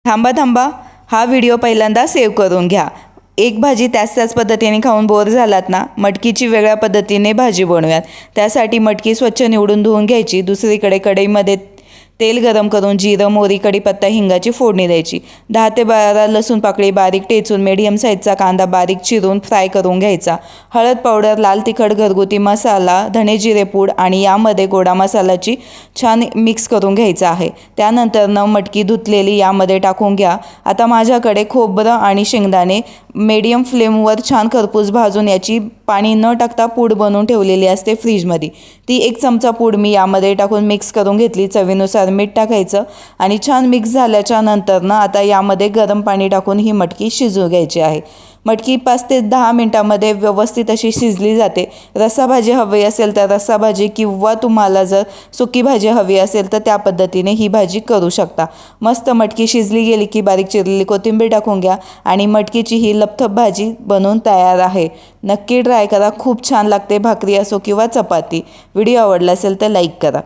थांबा थांबा, हा व्हिडिओ पहिल्यांदा सेव्ह करून घ्या। एक भाजी त्याच पद्धतीने खाऊन बोर झालात ना, मटकीची वेगळ्या पद्धतीने भाजी बनवूयात। त्यासाठी मटकी स्वच्छ निवडून धुवून घ्यायची। दुसरीकडे कढईमध्ये तेल गरम करून जिरं, मोहरी, कढीपत्ता, हिंगाची फोडणी द्यायची। 10 ते 12 लसूण पाकळी बारीक ठेचून मीडियम साईजचा कांदा बारीक चिरून फ्राय करून घ्यायचा। हळद पावडर, लाल तिखट, घरगुती मसाला, धणे जिरे पूड आणि यामध्ये गोडा मसालाची छान मिक्स करून घ्यायचा आहे। त्यानंतर मटकी धुतलेली यामध्ये टाकून घ्या। आता माझ्याकडे खोबरं आणि शेंगदाणे मीडियम फ्लेमवर छान खरपूस भाजून याची पाणी न टाकता पूड बनवून ठेवलेली असते फ्रीजमध्ये। ती 1 चमचा पूड मी यामध्ये टाकून मिक्स करून घेतली। चवीनुसार मीठ टाकायचं आणि छान मिक्स झाल्याच्या नंतर आता यामध्ये गरम पाणी टाकून ही मटकी शिजवून घ्यायची आहे। मटकी 5 ते 10 मिनिटांमध्ये व्यवस्थित अशी शिजली जाते। रस्सा भाजी हवी असेल तर रस्सा भाजी, किंवा तुम्हाला जर सुकी भाजी हवी असेल तर त्या पद्धतीने ही भाजी करू शकता। मस्त मटकी शिजली गेली की बारीक चिरलेली कोथिंबीर टाकून घ्या आणि मटकीची ही लपथप भाजी बनवून तयार आहे। नक्की ट्राय करा, खूप छान लागते, भाकरी असो किंवा चपाती। व्हिडिओ आवडला असेल तर लाईक करा।